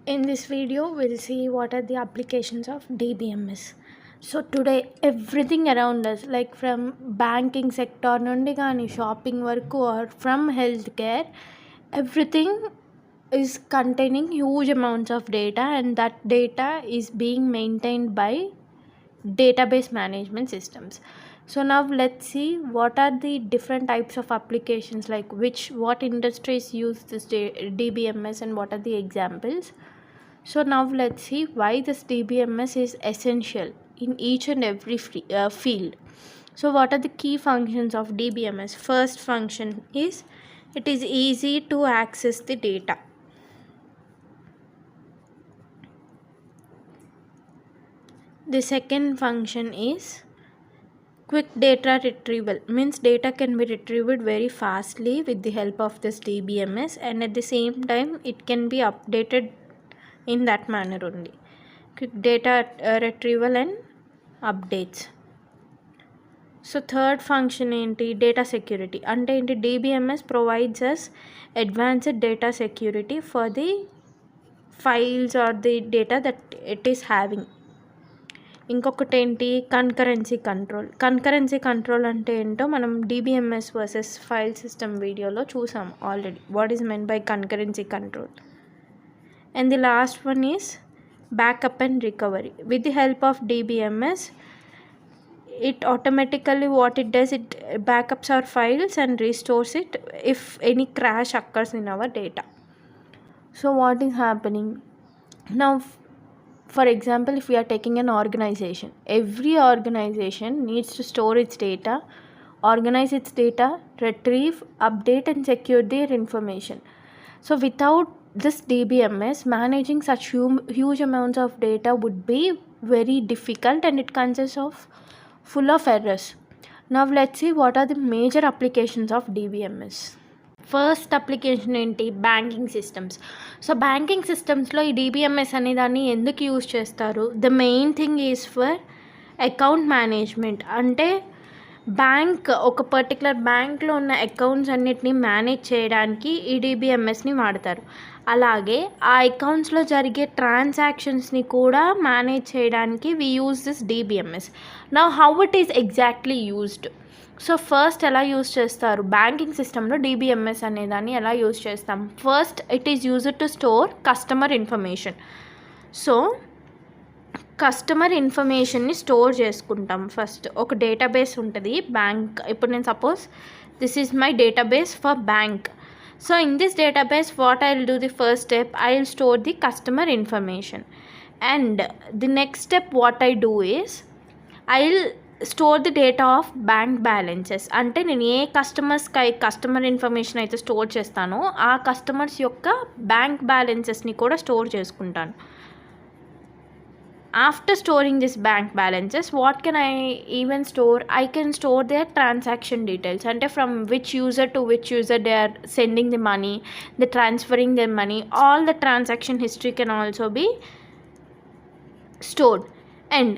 In this video, we'll see what are the applications of DBMS. So today, everything around us, like from banking sector nundi gaani shopping work or from healthcare, everything is containing huge amounts of data, and that data is being maintained by database management systems. So now let's see what are the different types of applications, like what industries use this DBMS and what are the examples. So now let's see why this DBMS is essential in each and every field. So what are the key functions of DBMS? First function is it is easy to access the data. The second function is quick data retrieval, means data can be retrieved very fastly with the help of this DBMS, and at the same time it can be updated in that manner only. Quick data retrieval and updates. So third function ఏంటి, data security అంటే ఏంటి, DBMS provides us advanced data security for the files or the data that it is having. ఇంకొకటి ఏంటి, కన్కరెన్సీ control అంటే ఏంటో మనం DBMS versus file system వీడియోలో చూసాం already. What is meant by concurrency control. And the last one is backup and recovery. With the help of DBMS, it automatically what it does, it backups our files and restores it if any crash occurs in our data. So what is happening now? For example, if we are taking an organization, every organization needs to store its data, organize its data, retrieve, update and secure their information. So without this DBMS, managing such huge amounts of data would be very difficult, and it consists of full of errors. Now let's see what are the major applications of DBMS. First application ఏంటి, banking systems. So banking సిస్టమ్స్లో ఈ DBMS అనే దాన్ని ఎందుకు use చేస్తారు? The main thing is for account management. అంటే ఒక particular బ్యాంక్లో ఉన్న అకౌంట్స్ అన్నిటినీ మేనేజ్ చేయడానికి ఈ DBMSని వాడతారు. అలాగే ఆ అకౌంట్స్లో జరిగే ట్రాన్సాక్షన్స్ని కూడా మేనేజ్ చేయడానికి we use this DBMS. Now how it is exactly used. So first ఎలా యూజ్ చేస్తారు, బ్యాంకింగ్ సిస్టంలో DBMS అనేదాన్ని ఎలా యూజ్ చేస్తాం? First it is used to store customer information. So customer ఇన్ఫర్మేషన్ని స్టోర్ చేసుకుంటాం. ఫస్ట్ ఒక డేటాబేస్ ఉంటుంది బ్యాంక్. ఇప్పుడు నేను suppose this is my database for bank. So in this database what I will do, the first step I will store the customer information, and the next step what I do is I will store the data of bank balances. అంటే నేను ఏ customer information అయితే store చేస్తానో ఆ customers యొక్క bank బ్యాలెన్సెస్ని కూడా store చేసుకుంటాను. After storing this bank balances, what can I even store? I can store their transaction details, and from which user to which user they are sending the money, they transferring their money, all the transaction history can also be stored. And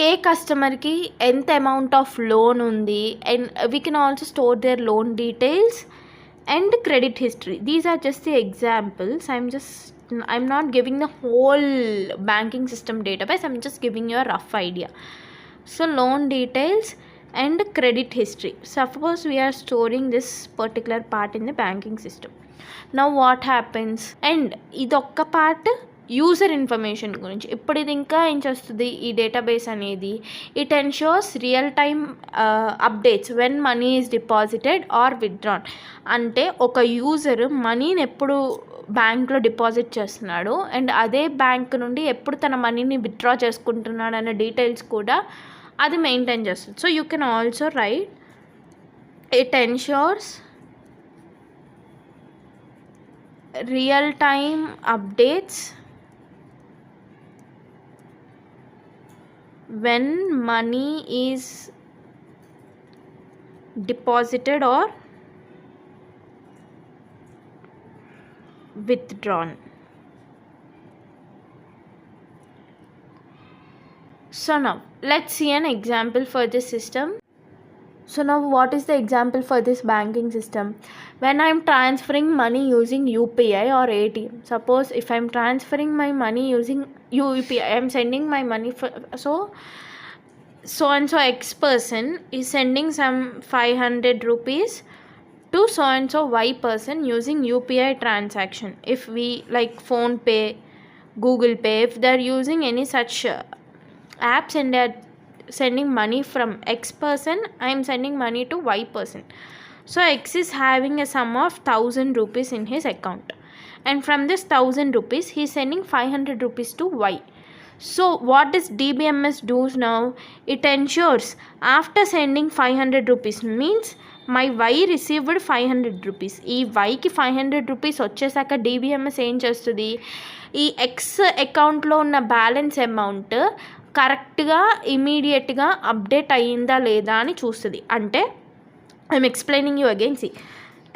ఏ కస్టమర్కి ఎంత amount of loan ఉంది, and we can also store their loan details and credit history. These are just the examples. I'm not giving the whole banking system database, I'm just giving you a rough idea. So loan details and credit history, suppose we are storing this particular part in the banking system. Now what happens, and idokka part user information గురించి. ఇప్పుడు ఇది ఇంకా ఏం చేస్తుంది ఈ database అనేది, it ensures real time updates when money is deposited or withdrawn. అంటే ఒక యూజర్ మనీని ఎప్పుడు బ్యాంక్లో డిపాజిట్ చేస్తున్నాడు అండ్ అదే బ్యాంక్ నుండి ఎప్పుడు తన మనీని విత్డ్రా చేసుకుంటున్నాడు అనే డీటెయిల్స్ కూడా అది మెయింటైన్ చేస్తుంది. So you can also right it ensures real time updates when money is deposited or withdrawn. So now let's see an example for this system. So now what is the example for this banking system? When I'm transferring money using UPI or ATM. Suppose if I'm transferring my money using UPI, I'm sending my money for, so and so X person is sending some 500 rupees to so and so Y person using UPI transaction. If we like Phone Pay, Google Pay, if they're using any such apps and they're sending money from X person, I am sending money to Y person. So X is having a sum of 1000 rupees in his account, and from this 1000 rupees he is sending 500 rupees to Y. So what does DBMS does now? It ensures after sending 500 rupees means my Y received 500 rupees. ఈ వైకి 500 rupees వచ్చేసాక DBMS ఏం చేస్తుంది, ఈ X అకౌంట్లో ఉన్న balance amount కరెక్ట్గా ఇమీడియట్గా update అయ్యిందా లేదా అని చూస్తుంది. అంటే I'm explaining you again. See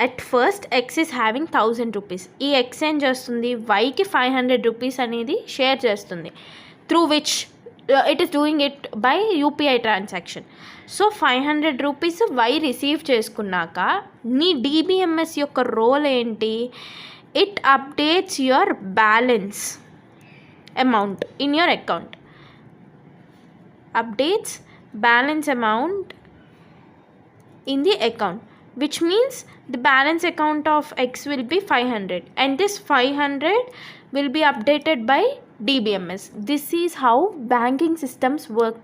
at first X is having 1000 rupees. ఈ ఎక్స్ ఏం చేస్తుంది, వైకి 500 రూపీస్ అనేది షేర్ చేస్తుంది, through which it is doing it by UPI transaction. So 500 rupees Y receive చేసుకున్నాక నీ DBMS యొక్క రోల్ ఏంటి, it updates your balance amount in your account, updates balance amount in the account, which means the balance account of X will be 500 and this 500 will be updated by DBMS. This is how banking systems work.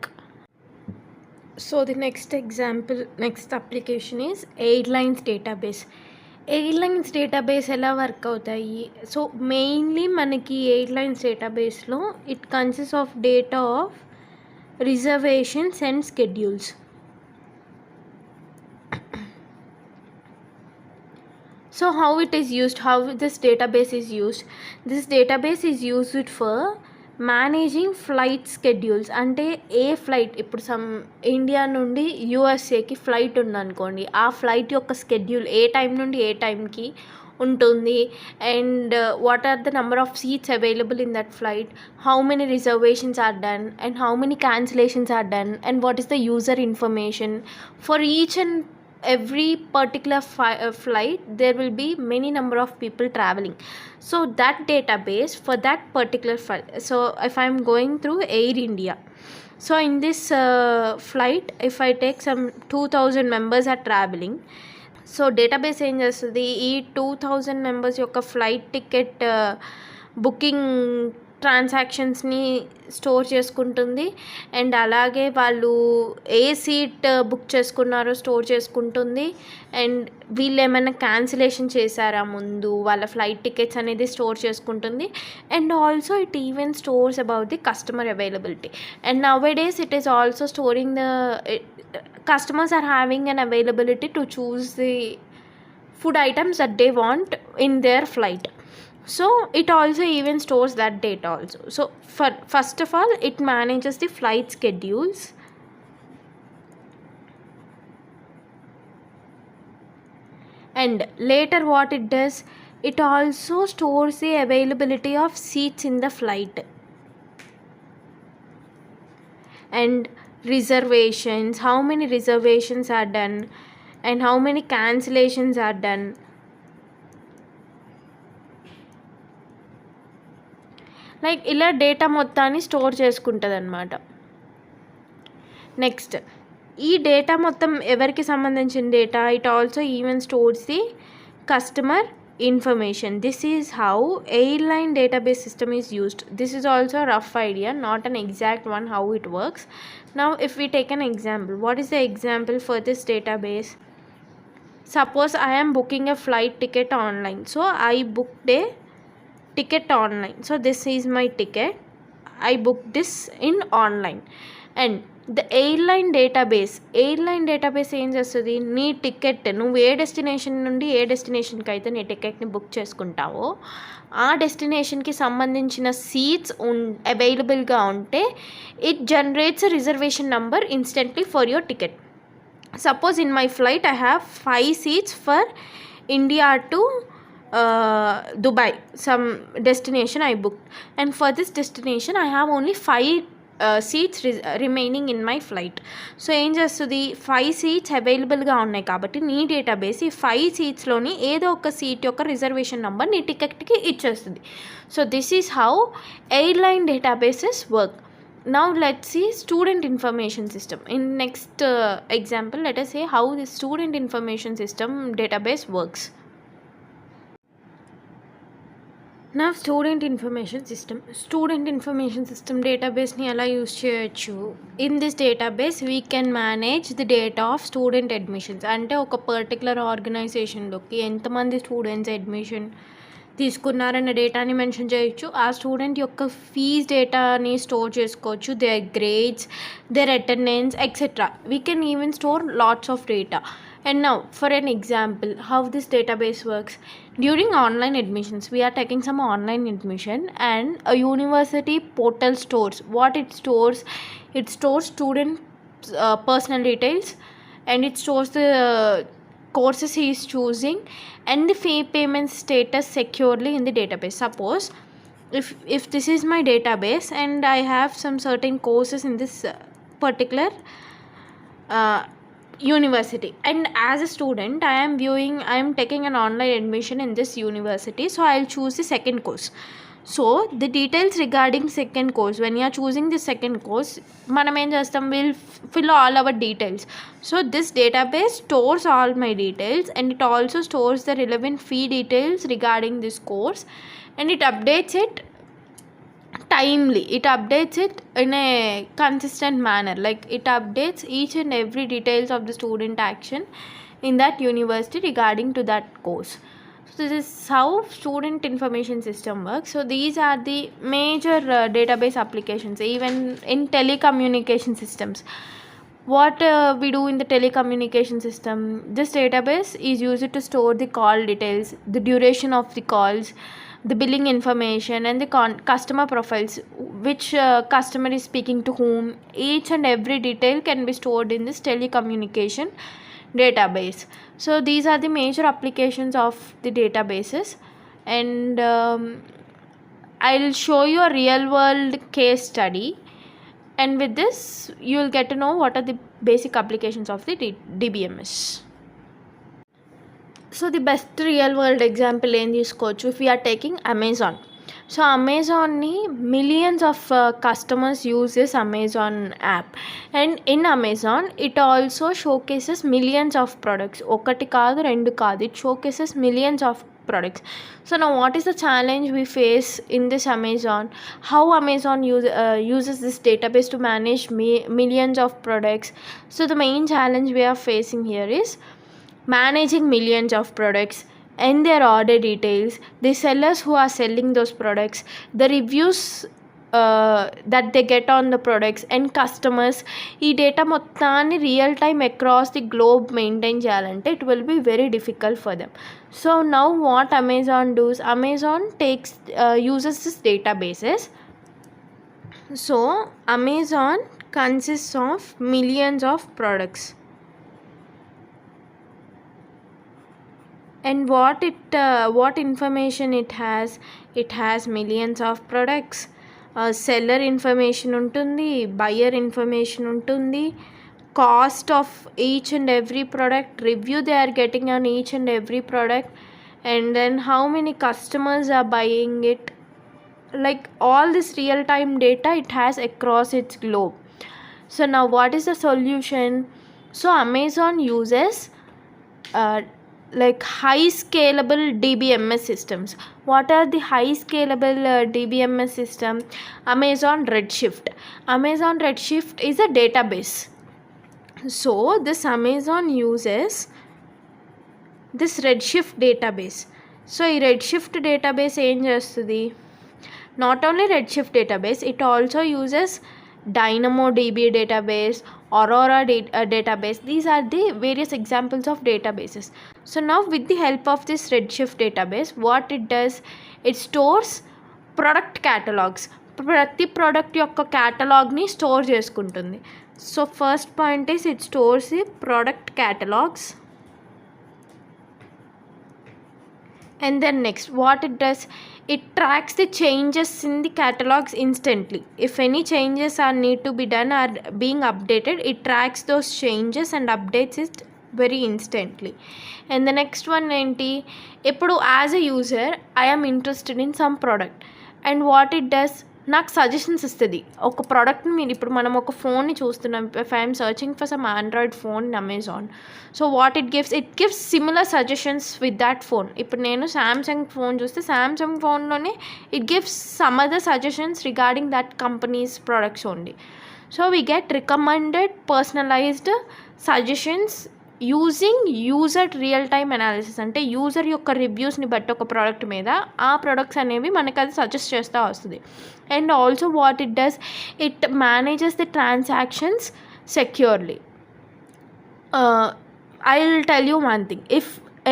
So the next example, next application is airlines database. Airlines database ఎలా work అవుతాయి? So mainly మనకి airlines డేటాబేస్లో it consist of data of reservations and schedules. So how it is used, how this database is used? This database is used for managing flight schedules. అంటే ఏ flight, ఇప్పుడు some India నుండి యూఎస్ఏకి flight ఉందనుకోండి, ఆ flight యొక్క schedule ఏ time నుండి ఏ టైంకి ఉంటుంది, and what are the number of seats available in that flight, how many reservations are done and how many cancellations are done, and what is the user information for each and every particular flight. There will be many number of people traveling, so that database for that particular flight. So if I am going through Air India, so in this flight if I take some 2000 members are traveling, so database ఏం చేస్తుంది, ఈ 2000 members యొక్క flight ticket booking ట్రాన్సాక్షన్స్ని store చేసుకుంటుంది, and అలాగే వాళ్ళు ఏ seat book చేసుకున్నారో store చేసుకుంటుంది, and వీళ్ళు ఏమైనా క్యాన్సిలేషన్ చేశారా ముందు వాళ్ళ ఫ్లైట్ టికెట్స్ అనేది స్టోర్ చేసుకుంటుంది, and also it even stores about the customer availability. And nowadays it is also storing the customers are having an availability to choose the food items that they want in their flight. So it also even stores that data also. So first of all it manages the flight schedules, and later what it does, it also stores the availability of seats in the flight and reservations, how many reservations are done and how many cancellations are done. Like ఇలా data మొత్తాన్ని store చేసుకుంటుంది అనమాట. Next ఈ data మొత్తం ఎవరికి సంబంధించిన data, it also even stores the customer information. This is how airline database system is used. This is also a rough idea, not an exact one how it works. Now if we take an example, what is the example for this database? Suppose I am booking a flight ticket online. So I booked a ticket online. So this is my ticket. I booked this in online. And the airline database ఏం చేస్తుంది, నీ ticket నువ్వు ఏ destination నుండి ఏ డెస్టినేషన్కి అయితే నీ టికెట్ని book చేసుకుంటావో ఆ డెస్టినేషన్కి సంబంధించిన సీట్స్ అవైలబుల్గా ఉంటే it generates a reservation number instantly for your ticket. Suppose in my flight I have 5 seats for India to Dubai, some destination I booked, and for this destination I have only 5 seats remaining in my flight. So ఏం చేస్తుంది, 5 seats అవైలబుల్గా ఉన్నాయి కాబట్టి నీ database ఈ 5 సీట్స్లోని ఏదో ఒక seat యొక్క రిజర్వేషన్ నెంబర్ నీ టికెట్కి ఇచ్చేస్తుంది. So this is how airline databases work. Now let's see student information system. In next example, let us say how the student information system database works. Now student information system database ni ela use cheyochu. In this database we can manage the data of student admissions. Ante oka particular organization loki enta mandi students admission తీసుకున్నారన్న డేటాని mention చేయొచ్చు. ఆ student యొక్క fees డేటాని store చేసుకోవచ్చు, their grades, their attendance et cetera. We can even store lots of data. And now for an example how this database works, during online admissions we are taking some online admission and a university portal stores what it stores. It stores student personal details and it stores the courses he is choosing and the fee payment status securely in the database. Suppose if this is my database and I have some certain courses in this particular university, and as a student I am taking an online admission in this university, so I'll choose the second course. So the details regarding second course, when you are choosing the second course, manam em chestam, will fill all our details. So this database stores all my details and it also stores the relevant fee details regarding this course and it updates it timely. It updates it in a consistent manner, like it updates each and every details of the student action in that university regarding to that course. So this is how student information system works. So these are the major database applications. Even in telecommunication systems, what we do in the telecommunication system, this database is used to store the call details, the duration of the calls, the billing information and the customer profiles, which customer is speaking to whom. Each and every detail can be stored in this telecommunication database. So these are the major applications of the databases, and I'll show you a real world case study, and with this you will get to know what are the basic applications of the DBMS. So the best real world example ఏం తీసుకోవచ్చు, if we are taking Amazon. So అమెజాన్ని millions of customers use this Amazon app, and in Amazon it also showcases millions of products. ఒకటి కాదు రెండు కాదు, it showcases millions of products. So now what is the challenge we face in this Amazon? How Amazon uses this database to manage millions of products? So the main challenge we are facing here is managing millions of products and their order details, the sellers who are selling those products, the reviews that they get on the products, and customers. ఈ data మొత్తాన్ని real time across the globe maintain చేయాలంటే it will be very difficult for them. So now what Amazon does, Amazon uses this databases. So Amazon consists of millions of products, and what information it has millions of products, seller information ఉంటుంది, buyer information ఉంటుంది, cost of each and every product, review they are getting on each and every product, and then how many customers are buying it. Like all this real time data it has across its globe. So now what is the solution? So Amazon uses like high scalable DBMS systems. What are the high scalable DBMS system? Amazon Redshift is a database. So this Amazon uses this Redshift database. So ఈ Redshift database ఏం చేస్తుంది, not only Redshift database, it also uses DynamoDB database, Aurora database. These are the various examples of databases. So now with the help of this Redshift database, what it does, it stores product catalogs. ప్రతి product యొక్క క్యాటలాగ్ని store చేసుకుంటుంది. So first point is it stores the product catalogues. And then next what it does, it tracks the changes in the catalogs instantly. If any changes are need to be done or being updated, it tracks those changes and updates it very instantly. And the next one enti, ippudu as a user I am interested in some product, and what it does, నాకు suggestions ఇస్తుంది. ఒక ప్రోడక్ట్ని మీరు ఇప్పుడు మనం ఒక ఫోన్ని చూస్తున్నాం, if I'm searching for some Android phone in Amazon, so what it gives similar suggestions with that phone. ఇప్పుడు నేను శాంసంగ్ ఫోన్ చూస్తే శాంసంగ్ ఫోన్లోనే it gives some other suggestions regarding that companies products only. So we get recommended personalised suggestions using user real time analysis. అంటే user యొక్క రివ్యూస్ని బట్టి ఒక product మీద ఆ ప్రొడక్ట్స్ అనేవి మనకు అది సజెస్ట్ చేస్తూ వస్తుంది. And also what it does, it manages the transactions securely. I will tell you one thing. If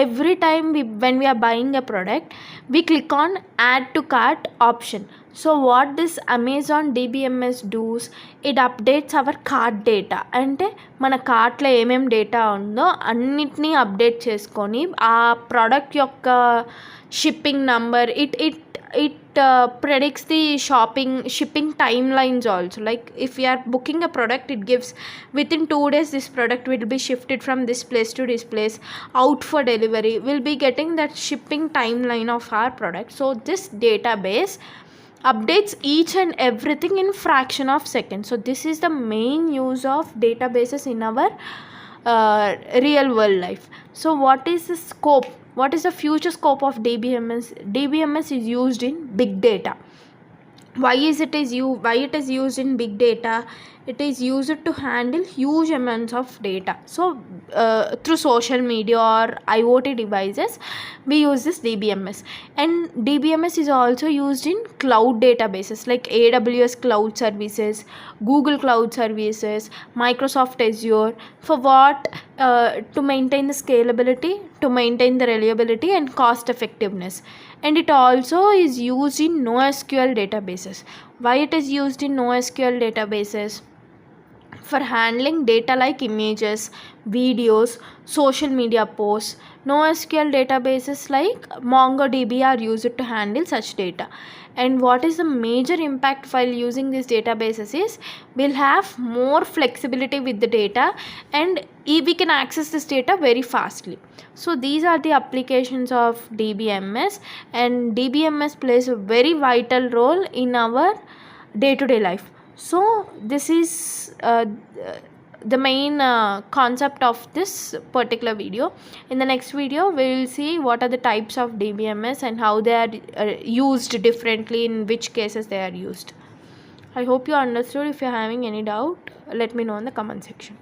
every time when we are buying a product, we click on add to cart option. So what this Amazon DBMS does, it updates our cart data. అంటే మన కార్ట్లో ఏమేం data ఉందో అన్నిటినీ update చేసుకొని ఆ product యొక్క shipping number, it predicts the shipping timelines also. Like if we are booking a product, it gives within 2 days this product will be shifted from this place to this place out for delivery. We'll be getting that shipping timeline of our product. So this database updates each and everything in fraction of seconds. So this is the main use of databases in our real world life. So what is the scope? What is the future scope of DBMS? DBMS is used in big data. Why it is used in big data? It is used to handle huge amounts of data. So through social media or IoT devices, we use this DBMS. And DBMS is also used in cloud databases like AWS cloud services, Google cloud services, Microsoft Azure. For what? To maintain the scalability, to maintain the reliability and cost effectiveness. And it also is used in NoSQL databases. Why it is used in NoSQL databases? For handling data like images, videos, social media posts. NoSQL databases like MongoDB are used to handle such data. And what is the major impact while using these databases is we'll have more flexibility with the data, and we can access this data very fastly. So these are the applications of DBMS, and DBMS plays a very vital role in our day-to-day life. So this is the main concept of this particular video. In the next video we will see what are the types of DBMS and how they are used differently, in which cases they are used. I hope you understood. If you are having any doubt, let me know in the comment section.